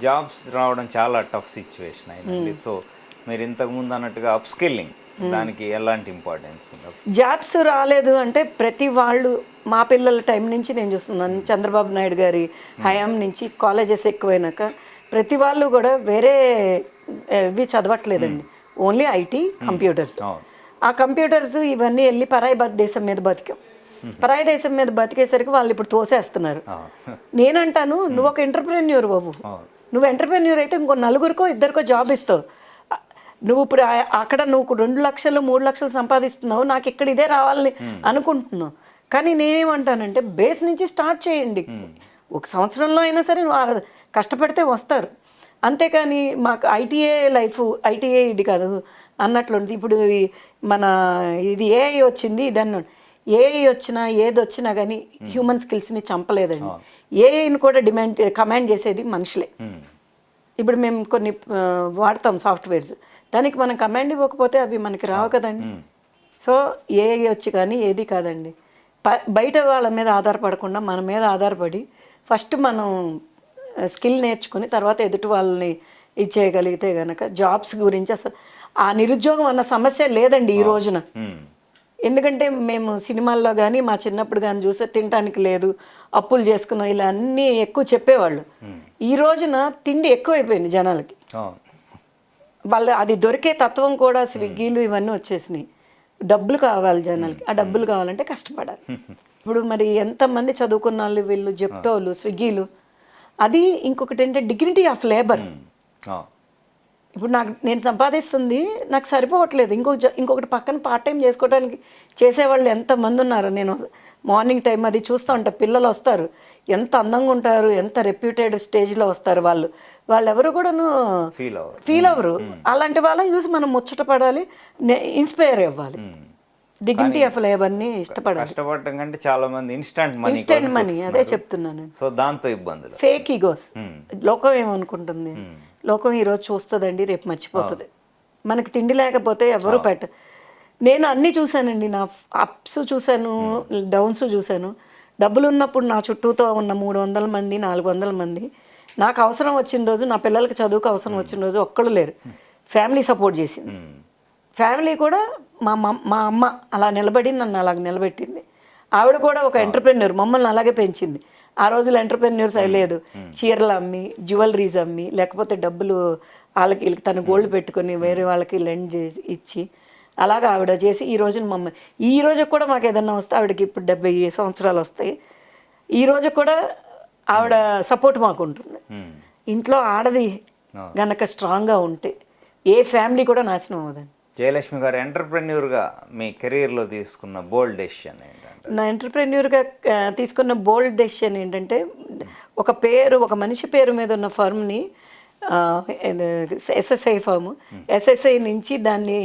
Jobs రావడం చాలా tough situation అయిందండి. సో మీరు ఇంతకుముందు అన్నట్టుగా అప్ స్కిల్లింగ్ దానికి ఎలాంటి ఇంపార్టెన్స్ ఉంది? జాబ్స్ రాలేదు అంటే ప్రతి వాళ్ళు మా పిల్లల టైం నుంచి నేను చూస్తున్నాను, చంద్రబాబు నాయుడు గారి హయాం నుంచి కాలేజెస్ ఎక్కువైనాక ప్రతి వాళ్ళు కూడా వేరే ఇవి చదవట్లేదండి, ఓన్లీ ఐటీ కంప్యూటర్స్. ఆ కంప్యూటర్స్ ఇవన్నీ వెళ్ళి పరాయి దేశం మీద బతికాం. పరాయి దేశం మీద బతికేసరికి వాళ్ళు ఇప్పుడు తోసేస్తున్నారు. నేనంటాను, నువ్వు ఒక ఎంటర్ప్రెన్యూర్ బాబు, నువ్వు ఎంటర్ప్రెన్యూర్ అయితే ఇంకో నలుగురికో ఇద్దరికో జాబ్ ఇస్తావు. నువ్వు ఇప్పుడు అక్కడ నువ్వు 2 లక్షలు 3 లక్షలు సంపాదిస్తున్నావు, నాకు ఇక్కడ ఇదే రావాలని అనుకుంటున్నావు. కానీ నేనేమంటానంటే బేస్ నుంచి స్టార్ట్ చేయండి. ఒక సంవత్సరంలో అయినా సరే నువ్వు కష్టపడితే వస్తారు. అంతేకాని మాకు ఐటీఏ లైఫ్, ఐటీఏ ఇది కాదు అన్నట్లుంది. ఇప్పుడు మన ఇది ఏఐ వచ్చింది, ఇదన్న ఏఐ వచ్చినా ఏది వచ్చినా కానీ హ్యూమన్ స్కిల్స్ని చంపలేదండి. ఏఐని కూడా కమాండ్ చేసేది మనుషులే. ఇప్పుడు మేము కొన్ని వాడతాం సాఫ్ట్వేర్స్, దానికి మనం కమాండ్ ఇవ్వకపోతే అవి మనకి రావు కదండి. సో ఏఐ వచ్చి కానీ ఏది కాదండి, బయట వాళ్ళ మీద ఆధారపడకుండా మన మీద ఆధారపడి ఫస్ట్ మనం స్కిల్ నేర్చుకుని తర్వాత ఎదుటి వాళ్ళని ఇది చేయగలిగితే కనుక జాబ్స్ గురించి అసలు ఆ నిరుద్యోగం అన్న సమస్య లేదండి ఈ రోజున. ఎందుకంటే మేము సినిమాల్లో కానీ మా చిన్నప్పుడు కానీ చూస్తే తినడానికి లేదు, అప్పులు చేసుకున్నాం, ఇలా అన్నీ ఎక్కువ చెప్పేవాళ్ళు. ఈ రోజున తిండి ఎక్కువైపోయింది జనాలకి. వాళ్ళు అది దొరికే తత్వం కూడా స్విగ్గీలు ఇవన్నీ వచ్చేసినాయి. డబ్బులు కావాలి జనాలకి, ఆ డబ్బులు కావాలంటే కష్టపడాలి. ఇప్పుడు మరి ఎంతమంది చదువుకున్న వాళ్ళు వీళ్ళు జెప్టోలు, స్విగ్గీలు, అది ఇంకొకటి ఏంటంటే డిగ్నిటీ ఆఫ్ లేబర్. ఇప్పుడు నేను సంపాదిస్తుంది నాకు సరిపోవట్లేదు, ఇంకొకటి పక్కన పార్ట్ టైం చేసుకోవడానికి చేసేవాళ్ళు ఎంతమంది ఉన్నారు. నేను మార్నింగ్ టైం అది చూస్తూ ఉంటా, పిల్లలు వస్తారు, ఎంత అందంగా ఉంటారు, ఎంత రెప్యూటెడ్ స్టేజ్లో వస్తారు వాళ్ళు ఎవరు కూడాను ఫీల్ అవ్వరు. అలాంటి వాళ్ళని చూసి మనం ముచ్చట పడాలి, ఇన్స్పైర్ అవ్వాలి. డిగ్నిటీ ఆఫ్ లేబర్ని ఇష్టపడాలి. కష్టపడటం కంటే చాలా మంది ఇన్స్టెంట్ మనీ, అదే చెప్తున్నాను. సో దాంతో ఇబ్బందులు, ఫేక్ ఈగోస్. లోకం ఏమనుకుంటుంది, లోకం ఈరోజు చూస్తుందండి, రేపు మర్చిపోతుంది. మనకి తిండి లేకపోతే ఎవరు నేను అన్నీ చూశానండి, నా అప్స్ చూశాను, డౌన్స్ చూశాను. డబ్బులు ఉన్నప్పుడు నా చుట్టూతో ఉన్న 300 మంది 400 మంది, నాకు అవసరం వచ్చిన రోజు, నా పిల్లలకి చదువుకు అవసరం వచ్చిన రోజు ఒక్కళ్ళు లేరు. ఫ్యామిలీ సపోర్ట్ చేసింది. ఫ్యామిలీ కూడా మా అమ్మ అలా నిలబడి నన్ను అలాగ నిలబెట్టింది. ఆవిడ కూడా ఒక ఎంటర్ప్రెన్యూర్, మమ్మల్ని అలాగే పెంచింది. ఆ రోజులు ఎంటర్ప్రెన్యూర్స్ అయ్యలేదు, చీరలు అమ్మి, జ్యువెలరీస్ అమ్మి, లేకపోతే డబ్బులు వాళ్ళకి తను గోల్డ్ పెట్టుకొని వేరే వాళ్ళకి లెండ్ చేసి ఇచ్చి అలాగా ఆవిడ చేసి ఈ రోజున ఈ రోజు కూడా మాకు ఏదన్నా వస్తే, ఆవిడకి ఇప్పుడు 70 సంవత్సరాలు వస్తాయి, ఈ రోజు కూడా ఆవిడ సపోర్ట్ మాకు ఉంటుంది. ఇంట్లో ఆడది గనక స్ట్రాంగ్గా ఉంటే ఏ ఫ్యామిలీ కూడా నాశనం అవ్వదండి. జయలక్ష్మి గారు, ఎంటర్ప్రెన్యూర్గా మీ కెరీర్లో తీసుకున్న బోల్డ్ డెసిషన్ ఏంటంటే? నా ఎంటర్ప్రెన్యూర్గా తీసుకున్న బోల్డ్ డెసిషన్ ఏంటంటే, ఒక మనిషి పేరు మీద ఉన్న ఫర్మ్ని, ఎస్ఎస్ఐ ఫర్మ్, ఎస్ఎస్ఐ నుంచి దాన్ని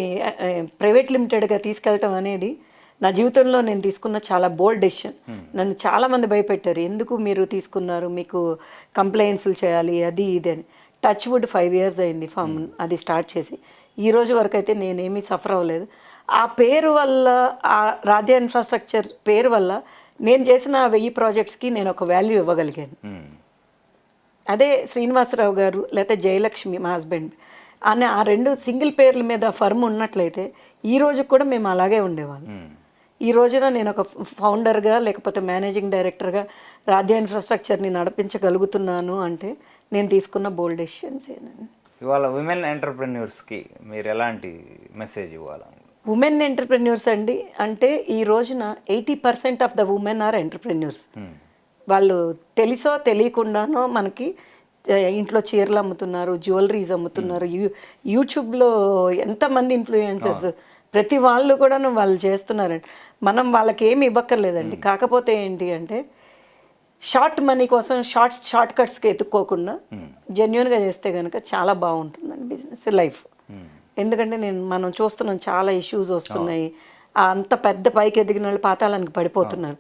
ప్రైవేట్ లిమిటెడ్గా తీసుకెళ్ళటం అనేది నా జీవితంలో నేను తీసుకున్న చాలా బోల్డ్ డెసిషన్. నన్ను చాలామంది భయపెట్టారు, ఎందుకు మీరు తీసుకున్నారు, మీకు కంప్లైంట్స్లు చేయాలి అది ఇది అని. టచ్ వుడ్ 5 years అయింది ఫామ్ అది స్టార్ట్ చేసి, ఈ రోజు వరకు అయితే నేనేమీ సఫర్ అవ్వలేదు. ఆ పేరు వల్ల, ఆ రాధ్య ఇన్ఫ్రాస్ట్రక్చర్ పేరు వల్ల నేను చేసిన 1000 ప్రాజెక్ట్స్కి నేను ఒక వాల్యూ ఇవ్వగలిగాను. అదే శ్రీనివాసరావు గారు లేకపోతే జయలక్ష్మి మా హస్బెండ్ అనే ఆ 2 సింగిల్ పేర్ల మీద ఫర్మ్ ఉన్నట్లయితే ఈ రోజు కూడా మేము అలాగే ఉండేవాళ్ళం. ఈ రోజున నేను ఒక ఫౌండర్గా లేకపోతే మేనేజింగ్ డైరెక్టర్గా రాధ్య ఇన్ఫ్రాస్ట్రక్చర్ని నడిపించగలుగుతున్నాను అంటే నేను తీసుకున్న బోల్డ్ డెసిషన్స్. ఇవాళ ఉమెన్ ఎంటర్ప్రెన్యూర్స్కి మీరు ఎలాంటి మెసేజ్ ఇవ్వాలి? ఉమెన్ ఎంటర్ప్రెన్యూర్స్ అంటే ఈ రోజున 80% of the women are entrepreneurs. వాళ్ళు తెలుసో తెలియకుండానో మనకి ఇంట్లో చీరలు అమ్ముతున్నారు, జ్యువెలరీస్ అమ్ముతున్నారు, యూట్యూబ్లో ఎంతమంది ఇన్ఫ్లుయెన్సర్స్, ప్రతి వాళ్ళు కూడా వాళ్ళు చేస్తున్నారండి. మనం వాళ్ళకి ఏమి ఇవ్వక్కర్లేదండి. కాకపోతే ఏంటి అంటే షార్ట్ మనీ కోసం షార్ట్ కట్స్కి ఎత్తుక్కోకుండా జెన్యున్గా చేస్తే కనుక చాలా బాగుంటుందండి బిజినెస్ లైఫ్. ఎందుకంటే మనం చూస్తున్నాం చాలా ఇష్యూస్ వస్తున్నాయి, అంత పెద్ద పైకి ఎదిగిన వాళ్ళు పాతాళానికి పడిపోతున్నారు.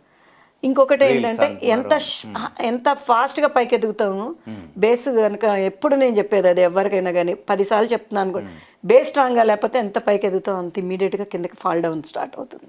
ఇంకొకటి ఏంటంటే ఎంత ఫాస్ట్గా పైకి ఎదుగుతాము, బేస్ కనుక ఎప్పుడు నేను చెప్పేది అది ఎవరికైనా కానీ 10 సార్లు చెప్తున్నాను కూడా, బేస్ స్ట్రాంగ్గా లేకపోతే ఎంత పైకి ఎదుగుతాం అంత ఇమీడియట్గా కిందకి ఫాల్ డౌన్ స్టార్ట్ అవుతుంది.